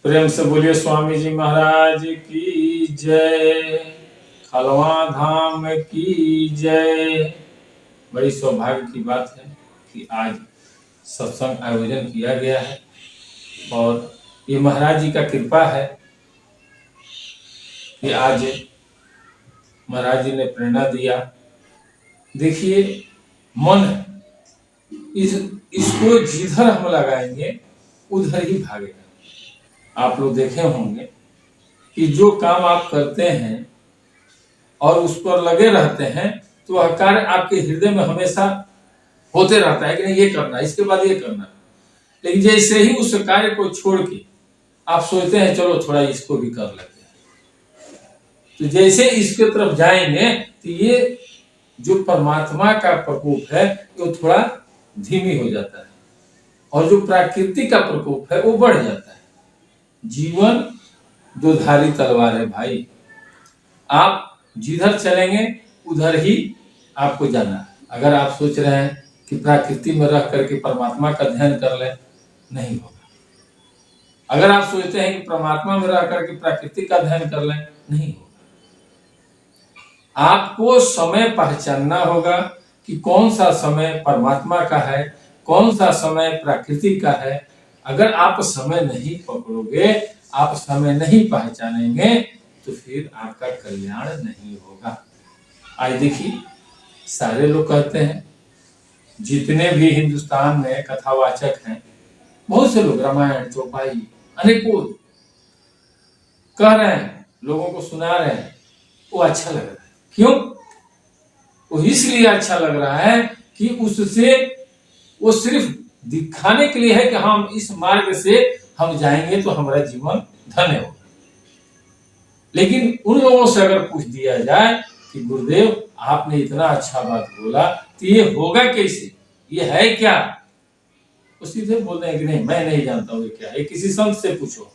प्रेम से बोलिए स्वामी जी महाराज की जय। खलवा धाम की जय। बड़ी सौभाग्य की बात है कि आज सत्संग आयोजन किया गया है और ये महाराज जी का कृपा है कि आज महाराज जी ने प्रेरणा दिया। देखिए, मन इसको जिधर हम लगाएंगे उधर ही भागेगा। आप लोग देखे होंगे कि जो काम आप करते हैं और उस पर लगे रहते हैं तो वह कार्य आपके हृदय में हमेशा होते रहता है कि नहीं, ये करना, इसके बाद ये करना। लेकिन जैसे ही उस कार्य को छोड़ के आप सोचते हैं चलो थोड़ा इसको भी कर लेते हैं, तो जैसे इसके तरफ जाएंगे तो ये जो परमात्मा का प्रकोप है वो थोड़ा धीमी हो जाता है और जो प्राकृतिक का प्रकोप है वो बढ़ जाता है। जीवन दो धारी तलवार है भाई। आप जिधर चलेंगे उधर ही आपको जाना है। अगर आप सोच रहे हैं कि प्रकृति में रह करके परमात्मा का ध्यान कर ले, नहीं होगा। अगर आप सोचते हैं कि परमात्मा में रह करके प्रकृति का ध्यान कर ले, नहीं होगा। आपको समय पहचानना होगा कि कौन सा समय परमात्मा का है, कौन सा समय प्रकृति का है। अगर आप समय नहीं पकड़ोगे, आप समय नहीं पहचानेंगे तो फिर आपका कल्याण नहीं होगा। आज देखिए, सारे लोग कहते हैं, जितने भी हिंदुस्तान में कथावाचक हैं, बहुत से लोग रामायण चौपाई अनेकों कह रहे हैं, लोगों को सुना रहे हैं, वो अच्छा लग रहा है। क्यों? वो इसलिए अच्छा लग रहा है कि उससे वो सिर्फ दिखाने के लिए है कि हम इस मार्ग से हम जाएंगे तो हमारा जीवन धन्य होगा। लेकिन उन लोगों से अगर पूछ दिया जाए कि गुरुदेव आपने इतना अच्छा बात बोला तो ये होगा कैसे, ये है क्या, तो सीधे बोलते हैं कि नहीं मैं नहीं जानता हूँ ये क्या है, किसी संत से पूछो।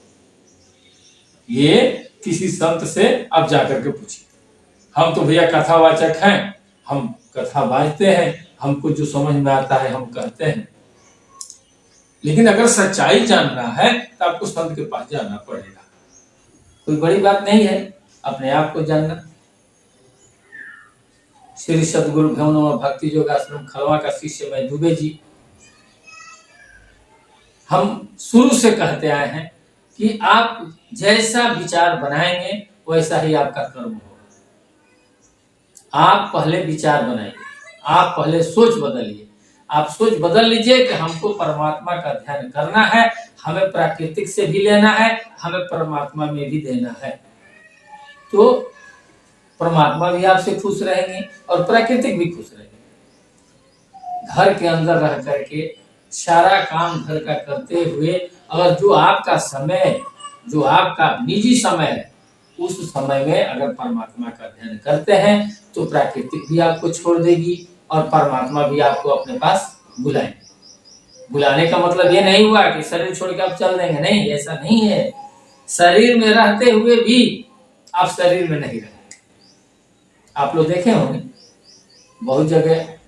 ये किसी संत से आप जाकर के पूछिए। हम तो भैया कथावाचक हैं, हम कथा बाजते हैं, हमको जो समझ में आता है हम कहते हैं। लेकिन अगर सच्चाई जानना है तो आपको संत के पास जाना पड़ेगा। कोई बड़ी बात नहीं है अपने आप को जानना। श्री सदगुरु भ्यवनम भक्ति योगाश्रम खलवा का शिष्य मैं दुबे जी, हम शुरू से कहते आए हैं कि आप जैसा विचार बनाएंगे वैसा ही आपका कर्म होगा। आप पहले विचार बनाइए, आप पहले सोच बदलिए। आप सोच बदल लीजिए कि हमको परमात्मा का ध्यान करना है, हमें प्राकृतिक से भी लेना है, हमें परमात्मा में भी देना है, तो परमात्मा भी आपसे खुश रहेंगे और प्राकृतिक भी खुश रहेंगे। घर के अंदर रह करके सारा काम घर का करते हुए अगर जो आपका समय, जो आपका निजी समय है, उस समय में अगर परमात्मा का ध्यान करते हैं तो प्राकृतिक भी आपको छोड़ देगी और परमात्मा भी आपको अपने पास बुलाएंगे। बुलाने का मतलब ये नहीं हुआ कि शरीर छोड़ के आप चल देंगे, नहीं, ऐसा नहीं है। शरीर में रहते हुए भी आप शरीर में नहीं रहेंगे। आप लोग देखे होंगे बहुत जगह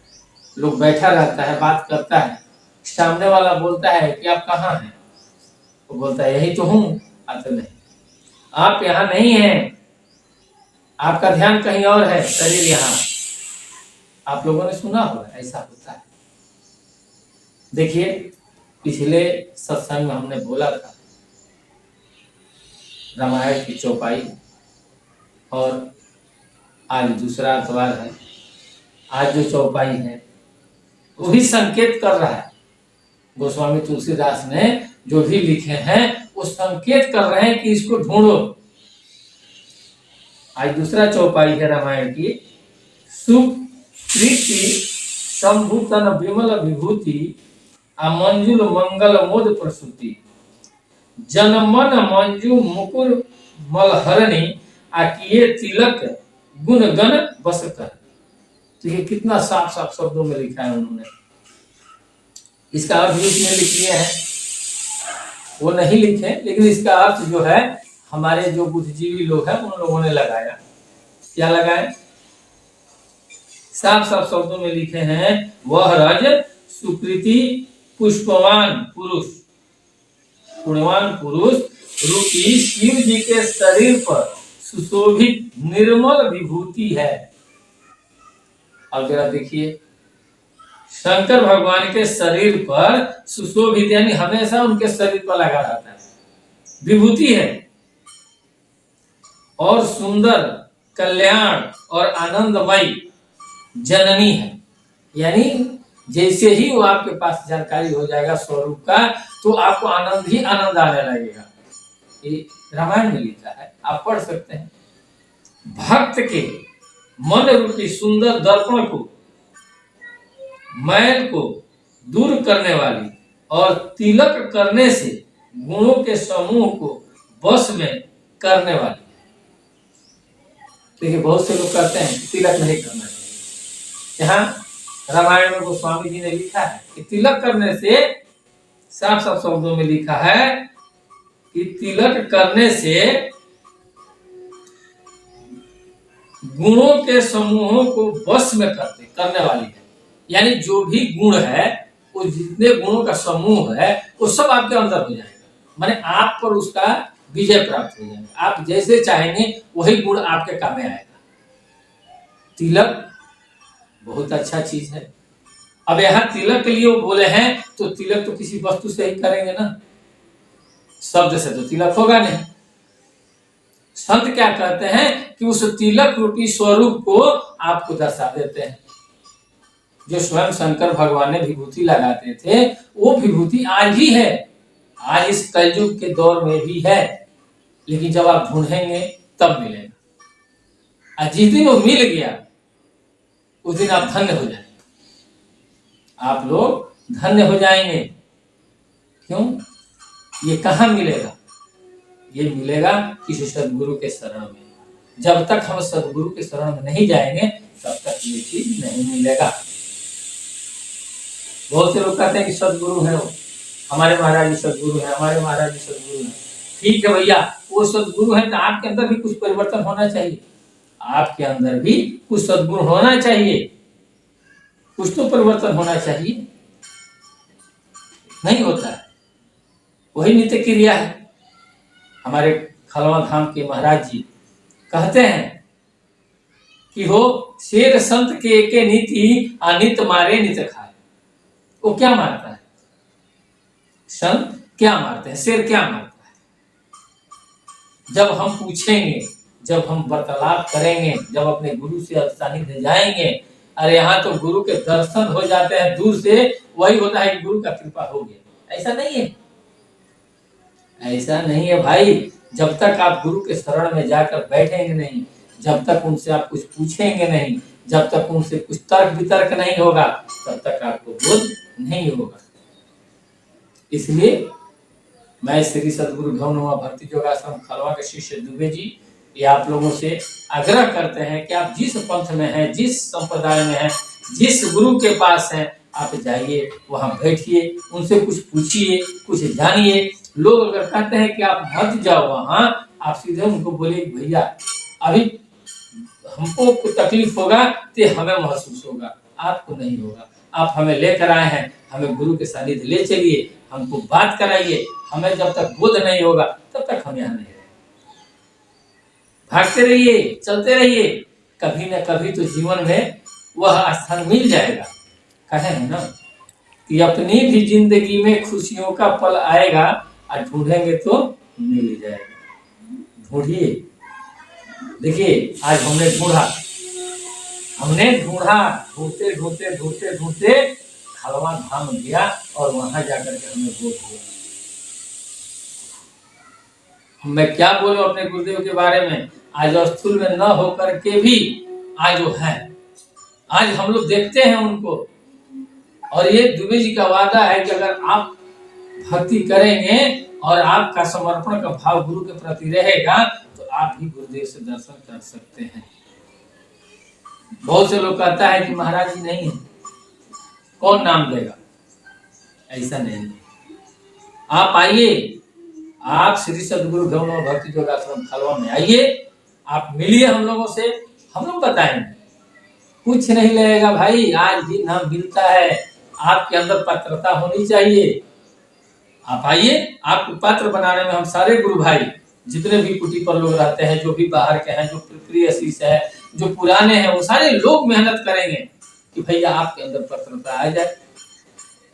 लोग बैठा रहता है, बात करता है, सामने वाला बोलता है कि आप कहाँ हैं, वो बोलता है यही तो हूँ। तो नहीं, आप यहाँ नहीं हैं, आपका ध्यान कहीं और है, शरीर यहाँ। आप लोगों ने सुना होगा ऐसा होता है। देखिए, पिछले सत्संग में हमने बोला था रामायण की चौपाई, और आज दूसरा अखबार है। आज जो चौपाई है वो भी संकेत कर रहा है। गोस्वामी तुलसीदास ने जो भी लिखे हैं वो संकेत कर रहे हैं कि इसको ढूंढो। आज दूसरा चौपाई है रामायण की। सुकृति संभूतन विमल विभूति मंजुल मंगल मोद प्रसूति जनमन मंजू मुकुर मलहरणी आकिए तिलक गुण गण बस कर। तो ये कितना साफ साफ शब्दों में लिखा है उन्होंने। इसका अर्थ भी इसमें लिख लिया है, वो नहीं लिखे, लेकिन इसका अर्थ जो है हमारे जो बुद्धिजीवी लोग हैं उन लोगों ने लगाया। क्या लगाए? साफ साफ शब्दों में लिखे हैं, वह रज सुकृति पुष्पवान पुरुष, पुण्यवान पुरुष रूपी शिव जी के शरीर पर सुशोभित निर्मल विभूति है। अब जरा देखिए, शंकर भगवान के शरीर पर सुशोभित यानी हमेशा उनके शरीर पर लगा रहता है विभूति है, और सुंदर, कल्याण और आनंदमय जननी है। यानी जैसे ही वो आपके पास जानकारी हो जाएगा स्वरूप का, तो आपको आनंद ही आनंद आने लगेगा। ये रामायण में लिखा है, आप पढ़ सकते हैं। भक्त के मन रूपी सुंदर दर्पण को, मैल को दूर करने वाली और तिलक करने से गुणों के समूह को वश में करने वाली। देखिए, बहुत से लोग कहते हैं तिलक नहीं करना चाहिए। यहाँ रामायण में गोस्वामी जी ने लिखा है कि तिलक करने से, साफ साफ शब्दों में लिखा है कि तिलक करने से गुणों के समूहों को वश में करने वाली है। यानी जो भी गुण है, वो जितने गुणों का समूह है, वो सब आपके अंदर हो जाएगा। माने आप पर उसका विजय प्राप्त हो जाएगा। आप जैसे चाहेंगे वही गुण आपके काम में आएगा। तिलक बहुत अच्छा चीज है। अब यहाँ तिलक के लिए वो बोले हैं, तो तिलक तो किसी वस्तु से ही करेंगे ना, शब्द से तो तिलक होगा नहीं। संत क्या कहते हैं कि उस तिलक रूपी स्वरूप को आपको दर्शा देते हैं। जो स्वयं शंकर भगवान ने विभूति लगाते थे, वो विभूति आज भी है, आज इस कलयुग के दौर में भी है। लेकिन जब आप ढूंढेंगे तब मिलेगा। और जिस दिन वो मिल गया, उस दिन आप धन्य हो जाएंगे। आप लोग धन्य हो जाएंगे। क्यों? ये कहाँ मिलेगा? ये मिलेगा किसी सदगुरु के शरण में। जब तक हम सदगुरु के शरण में नहीं जाएंगे, तब तक ये चीज नहीं मिलेगा। बहुत से लोग कहते हैं कि सदगुरु है, हमारे महाराज जी सदगुरु है, हमारे महाराज जी सदगुरु है। ठीक है भैया, वो सदगुरु है तो आपके अंदर भी कुछ परिवर्तन होना चाहिए। आपके अंदर भी कुछ सद्गुण होना चाहिए, कुछ तो परिवर्तन होना चाहिए। नहीं होता है, वही नित्य क्रिया है। हमारे खलवा धाम के महाराज जी कहते हैं कि हो शेर संत के नीति अनित मारे नित खाए। वो क्या मारता है? संत क्या मारते हैं, शेर क्या मारता है? जब हम पूछेंगे, जब हम वार्तालाप करेंगे, जब अपने गुरु से सानिध्य जाएंगे, अरे यहाँ तो गुरु के दर्शन हो जाते हैं दूर से, वही होता है कि गुरु का कृपा हो गया। ऐसा नहीं है, ऐसा नहीं है भाई। जब तक आप गुरु के शरण में जाकर बैठेंगे नहीं, जब तक उनसे आप कुछ पूछेंगे नहीं, जब तक उनसे कुछ तर्क वितर्क नहीं होगा, तब तक आपको बोध नहीं होगा। इसलिए मैं श्री सदगुरु भवनुमा भक्ति योगाश्रम खलवा के शिष्य दुबे जी ये आप लोगों से आग्रह करते हैं कि आप जिस पंथ में हैं, जिस संप्रदाय में हैं, जिस गुरु के पास हैं, आप जाइए, वहां बैठिए, उनसे कुछ पूछिए, कुछ जानिए। लोग अगर कहते हैं कि आप मत जाओ वहां, आप सीधे उनको बोले भैया अभी हमको कुछ तकलीफ होगा तो हमें महसूस होगा, आपको नहीं होगा। आप हमें लेकर आए हैं, हमें गुरु के सानिध्य ले चलिए, हमको बात कराइए। हमें जब तक बोध नहीं होगा तब तक हम यहाँ नहीं रहेंगे। भागते रहिए, चलते रहिए, कभी न कभी तो जीवन में वह स्थान मिल जाएगा। कहे है ना कि अपनी भी जिंदगी में खुशियों का पल आएगा, और ढूंढेंगे तो मिल जाएगा। ढूंढिए। देखिए, आज हमने ढूंढा, ढूंढते ढूंढते ढूंढते ढूंढते खलवा धाम गया, और वहां जाकर के हमें बोध हुआ। मैं क्या बोलूं अपने गुरुदेव के बारे में। आज स्थूल में न होकर के भी आज वो है, आज हम लोग देखते हैं उनको। और ये दुबे जी का वादा है कि अगर आप भक्ति करेंगे और आपका समर्पण का भाव गुरु के प्रति रहेगा, तो आप भी गुरुदेव से दर्शन कर सकते हैं। बहुत से लोग कहता है कि महाराज जी नहीं है, कौन नाम देगा? ऐसा नहीं है। आप आइए, आप श्री सदगुरु भवनुमा भक्ति योगाश्रम खलवा में आइए, आप मिलिए हम लोगों से, हम लोग बताएंगे। कुछ नहीं लगेगा भाई, आज भी नाम मिलता है। आपके अंदर पात्रता होनी चाहिए, आप आइए, आपको पात्र बनाने में हम सारे गुरु भाई जितने भी कुटी पर लोग रहते हैं, जो भी बाहर के हैं, जो प्रिय है, जो पुराने हैं, वो सारे लोग मेहनत करेंगे कि भैया आपके अंदर पात्रता आ जाए।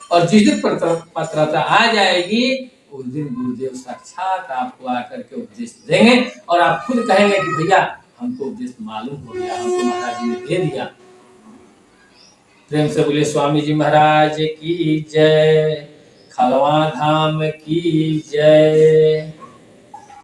और जिस दिन पात्रता आ जाएगी उस दिन गुरुदेव साक्षात आपको आकर के उपदेश देंगे और आप खुद कहेंगे कि भैया हमको उपदेश मालूम हो गया, हमको महाराज जी ने दे दिया। प्रेम से बोले स्वामी जी महाराज की जय, खलवा धाम की जय।